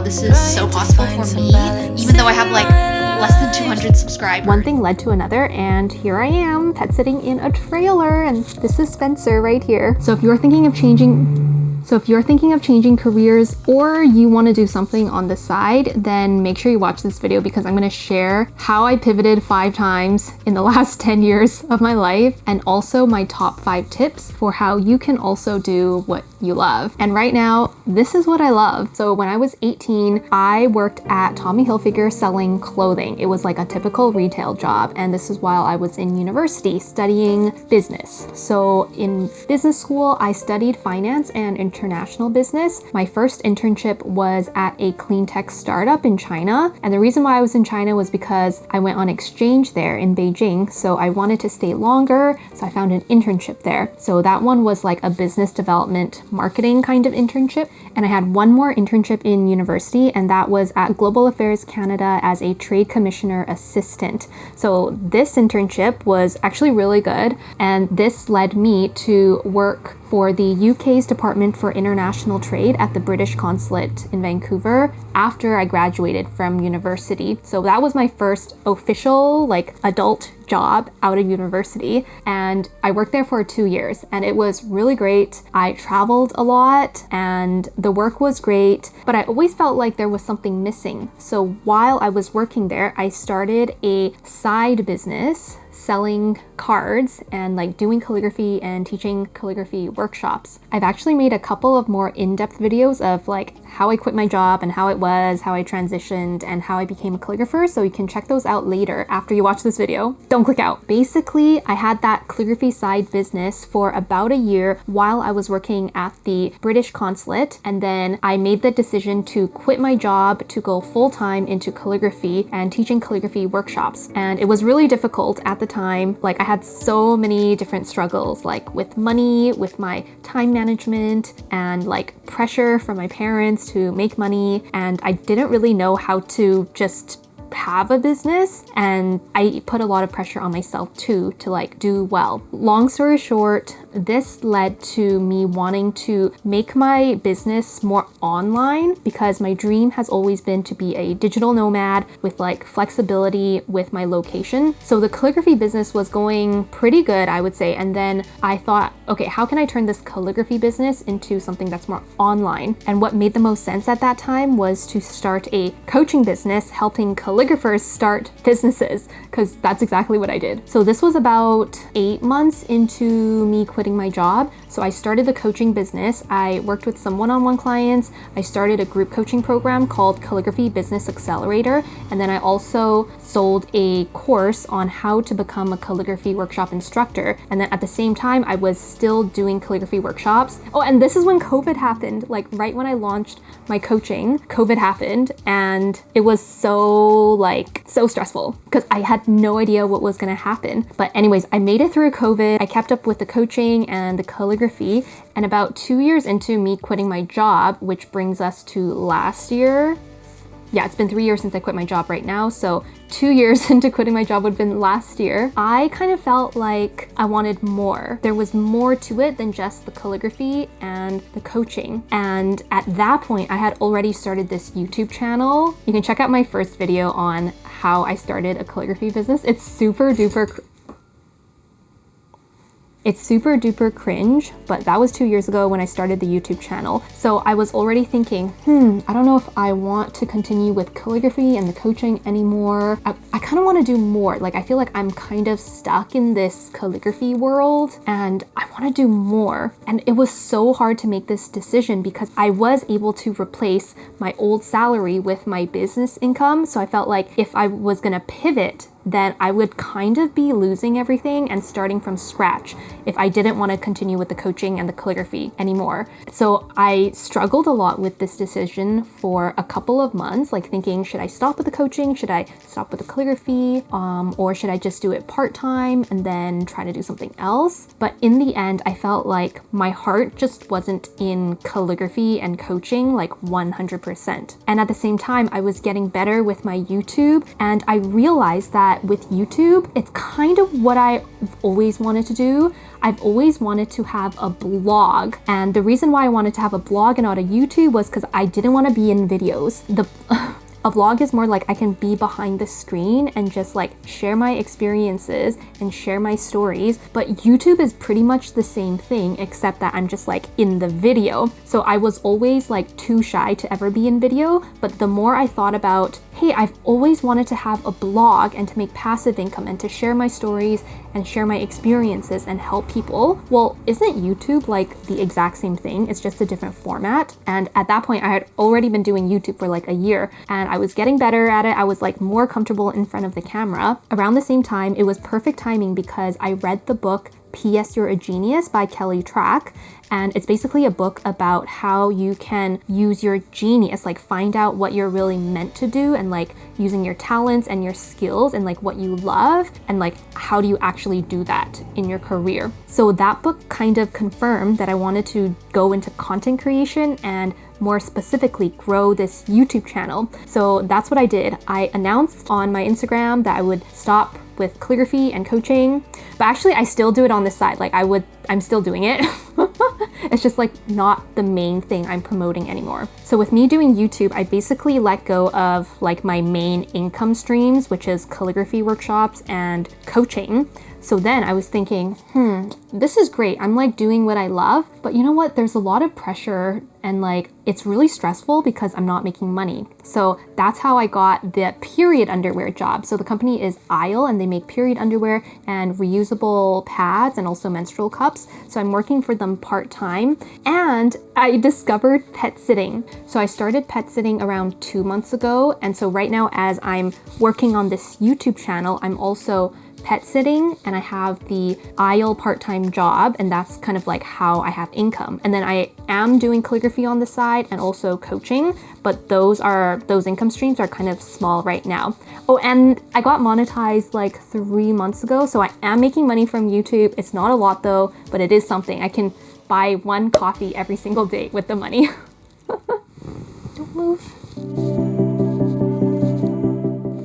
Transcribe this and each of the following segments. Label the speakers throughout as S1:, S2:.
S1: this is so possible for me, even though I have like less than 200 subscribers.
S2: One thing led to another, and here I am, pet sitting in a trailer, and this is Spencer right here. So if you're thinking of changing careers, or you want to do something on the side, then make sure you watch this video, because I'm going to share how I pivoted 5 times in the last 10 years of my life, and also my top 5 tips for how you can also do what you love. And right now, this is what I love. So when I was 18, I worked at Tommy Hilfiger selling clothing. It was like a typical retail job, and this is while I was in university studying business. So in business school, I studied finance and international business. My first internship was at a clean tech startup in China, and the reason why I was in China was because I went on exchange there in Beijing, so I wanted to stay longer, so I found an internship there. So that one was like a business development marketing kind of internship, and I had one more internship in university, and that was at Global Affairs Canada as a trade commissioner assistant. So this internship was actually really good, and this led me to work for the UK's Department for International Trade at the British Consulate in Vancouver after I graduated from university. So that was my first official, like, adult job out of university, and I worked there for 2 years, and it was really great. I traveled a lot and the work was great, but I always felt like there was something missing. So while I was working there, I started a side business selling cards and like doing calligraphy and teaching calligraphy workshops. I've actually made a couple of more in-depth videos of like how I quit my job and how it was, how I transitioned, and how I became a calligrapher, so you can check those out later after you watch this video. Don't click out. Basically, I had that calligraphy side business for about a year while I was working at the British Consulate, and then I made the decision to quit my job to go full-time into calligraphy and teaching calligraphy workshops. And it was really difficult at the time. Like, I had so many different struggles, like with money, with my time management, and like pressure from my parents to make money, and I didn't really know how to just have a business, and I put a lot of pressure on myself too to like do well. Long story short, this led to me wanting to make my business more online, because my dream has always been to be a digital nomad with like flexibility with my location. So the calligraphy business was going pretty good, I would say, and then I thought, okay, how can I turn this calligraphy business into something that's more online? And what made the most sense at that time was to start a coaching business helping calligraphers start businesses, because that's exactly what I did. So this was about 8 months into me quitting my job. So I started the coaching business. I worked with some one-on-one clients. I started a group coaching program called Calligraphy Business Accelerator. And then I also sold a course on how to become a calligraphy workshop instructor. And then at the same time, I was still doing calligraphy workshops. Oh, and this is when COVID happened. Like right when I launched my coaching, COVID happened, and it was so stressful because I had no idea what was going to happen. But anyways, I made it through COVID. I kept up with the coaching and the calligraphy, and about 2 years into me quitting my job, which brings us to last year. Yeah, it's been 3 years since I quit my job right now, so 2 years into quitting my job would have been last year. I kind of felt like I wanted more. There was more to it than just the calligraphy and the coaching. And at that point, I had already started this YouTube channel. You can check out my first video on how I started a calligraphy business. It's super duper cringe, but that was 2 years ago when I started the YouTube channel. So I was already thinking, I don't know if I want to continue with calligraphy and the coaching anymore. I kind of want to do more. Like, I feel like I'm kind of stuck in this calligraphy world and I want to do more. And it was so hard to make this decision because I was able to replace my old salary with my business income. So I felt like if I was going to pivot, then I would kind of be losing everything and starting from scratch if I didn't want to continue with the coaching and the calligraphy anymore. So I struggled a lot with this decision for a couple of months, like thinking, should I stop with the coaching? Should I stop with the calligraphy? Or should I just do it part-time and then try to do something else? But in the end, I felt like my heart just wasn't in calligraphy and coaching like 100%. And at the same time, I was getting better with my YouTube, and I realized that that with YouTube, it's kind of what I've always wanted to do. I've always wanted to have a blog. And the reason why I wanted to have a blog and not a YouTube was because I didn't want to be in videos. A blog is more like I can be behind the screen and just like share my experiences and share my stories. But YouTube is pretty much the same thing, except that I'm just like in the video. So I was always like too shy to ever be in video. But the more I thought about, hey, I've always wanted to have a blog and to make passive income and to share my stories and share my experiences and help people. Well, isn't YouTube like the exact same thing? It's just a different format. And at that point, I had already been doing YouTube for like a year and I was getting better at it. I was like more comfortable in front of the camera. Around the same time, it was perfect timing because I read the book P.S. You're a Genius by Kelly Track. And it's basically a book about how you can use your genius, like find out what you're really meant to do and like using your talents and your skills and like what you love and like how do you actually do that in your career. So that book kind of confirmed that I wanted to go into content creation and more specifically grow this YouTube channel. So that's what I did. I announced on my Instagram that I would stop with calligraphy and coaching, but actually I still do it on the side. Like I'm still doing it. It's just like not the main thing I'm promoting anymore. So with me doing YouTube, I basically let go of like my main income streams, which is calligraphy workshops and coaching. So then I was thinking, this is great. I'm like doing what I love, but you know what? There's a lot of pressure and like it's really stressful because I'm not making money. So that's how I got the period underwear job. So the company is Isle and they make period underwear and reusable pads and also menstrual cups. So I'm working for them part-time and I discovered pet sitting. So I started pet sitting around 2 months ago. And so right now as I'm working on this YouTube channel, I'm also pet sitting and I have the Isle part-time job and that's kind of like how I have income. And then I am doing calligraphy on the side and also coaching, but those income streams are kind of small right now. Oh, and I got monetized like 3 months ago, so I am making money from YouTube. It's not a lot though, but it is something. I can buy 1 coffee every single day with the money. Don't move.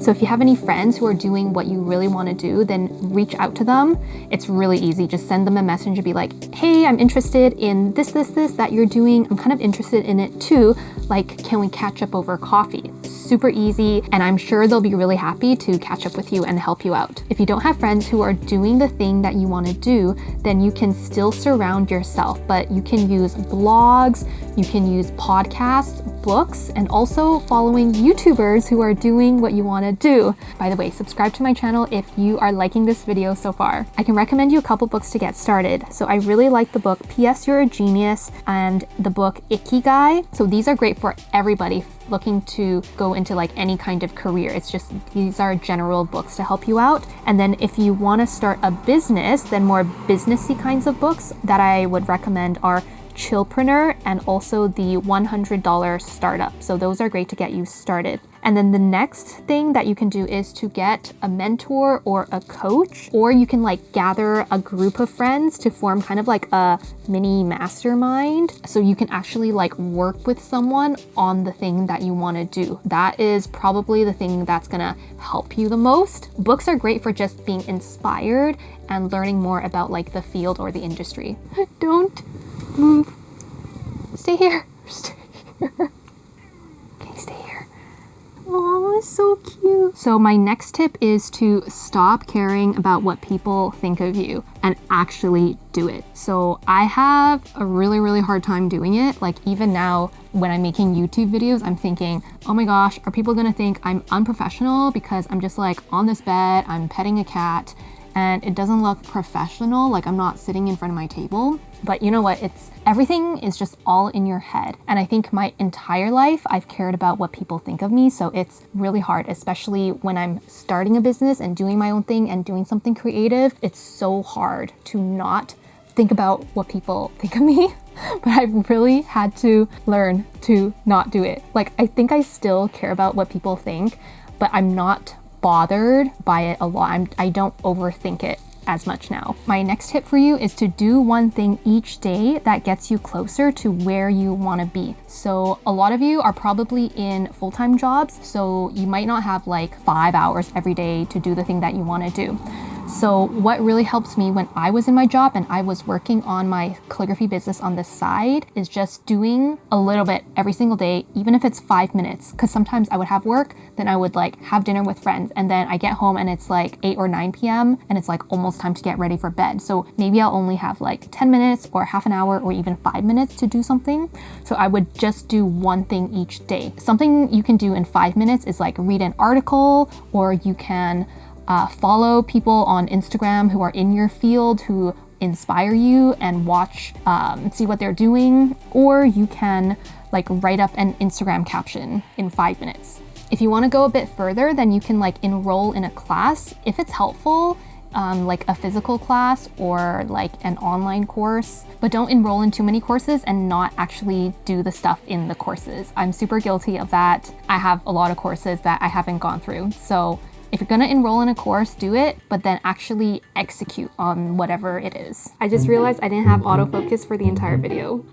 S2: So if you have any friends who are doing what you really want to do, then reach out to them. It's really easy. Just send them a message and be like, hey, I'm interested in this, that you're doing. I'm kind of interested in it too. Like, can we catch up over coffee? Super easy. And I'm sure they'll be really happy to catch up with you and help you out. If you don't have friends who are doing the thing that you want to do, then you can still surround yourself, but you can use blogs, you can use podcasts, books, and also following YouTubers who are doing what you want to do. By the way, subscribe to my channel if you are liking this video so far. I can recommend you a couple books to get started. So I really like the book P.S. You're a Genius and the book Ikigai. So these are great for everybody looking to go into like any kind of career. It's just, these are general books to help you out. And then if you want to start a business, then more businessy kinds of books that I would recommend are Chillpreneur and also the $100 Startup. So those are great to get you started. And then the next thing that you can do is to get a mentor or a coach, or you can like gather a group of friends to form kind of like a mini mastermind. So you can actually like work with someone on the thing that you want to do. That is probably the thing that's gonna help you the most. Books are great for just being inspired and learning more about like the field or the industry. Don't move. Stay here. Stay here. Okay, stay here. Oh, it's so cute. So my next tip is to stop caring about what people think of you and actually do it. So I have a really hard time doing it. Like even now when I'm making YouTube videos, I'm thinking, oh my gosh, are people gonna think I'm unprofessional because I'm just like on this bed, I'm petting a cat and it doesn't look professional, like I'm not sitting in front of my table. But you know what, everything is just all in your head. And I think my entire life, I've cared about what people think of me. So it's really hard, especially when I'm starting a business and doing my own thing and doing something creative. It's so hard to not think about what people think of me. But I've really had to learn to not do it. Like, I think I still care about what people think, but I'm not bothered by it a lot. I don't overthink it as much now. My next tip for you is to do one thing each day that gets you closer to where you want to be. So a lot of you are probably in full-time jobs, so you might not have like 5 hours every day to do the thing that you want to do. So what really helps me when I was in my job and I was working on my calligraphy business on the side is just doing a little bit every single day, even if it's 5 minutes. Because sometimes I would have work, then I would like have dinner with friends, and then I get home and it's like 8 or 9 p.m. and it's like almost time to get ready for bed. So maybe I'll only have like 10 minutes or half an hour or even 5 minutes to do something. So I would just do one thing each day. Something you can do in 5 minutes is like read an article, or you can follow people on Instagram who are in your field who inspire you and watch, see what they're doing, or you can like write up an Instagram caption in 5 minutes. If you want to go a bit further, then you can like enroll in a class if it's helpful, like a physical class or like an online course, but don't enroll in too many courses and not actually do the stuff in the courses. I'm super guilty of that. I have a lot of courses that I haven't gone through. So if you're gonna enroll in a course, do it, but then actually execute on whatever it is. I just realized I didn't have autofocus for the entire video.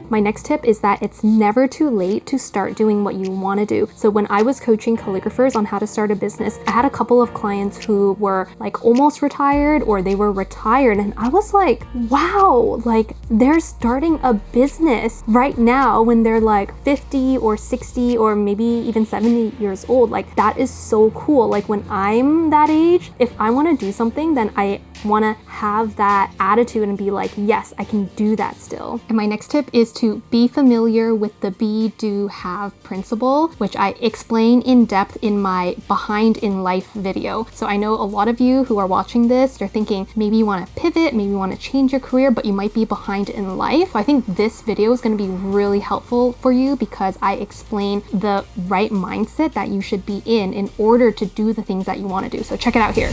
S2: My next tip is that it's never too late to start doing what you wanna do. So when I was coaching calligraphers on how to start a business, I had a couple of clients who were like almost retired or they were retired, and I was like, wow, like they're starting a business right now when they're like 50 or 60 or maybe even 70 years old. Like that is so cool. Like when I'm that age, if I want to do something, then I want to have that attitude and be like, yes, I can do that still. And my next tip is to be familiar with the be, do, have principle, which I explain in depth in my Behind in Life video. So I know a lot of you who are watching this, you're thinking maybe you want to pivot, maybe you want to change your career, but you might be behind in life. I think this video is going to be really helpful for you because I explain the right mindset that you should be in order to do the things that you want to do. So check it out here.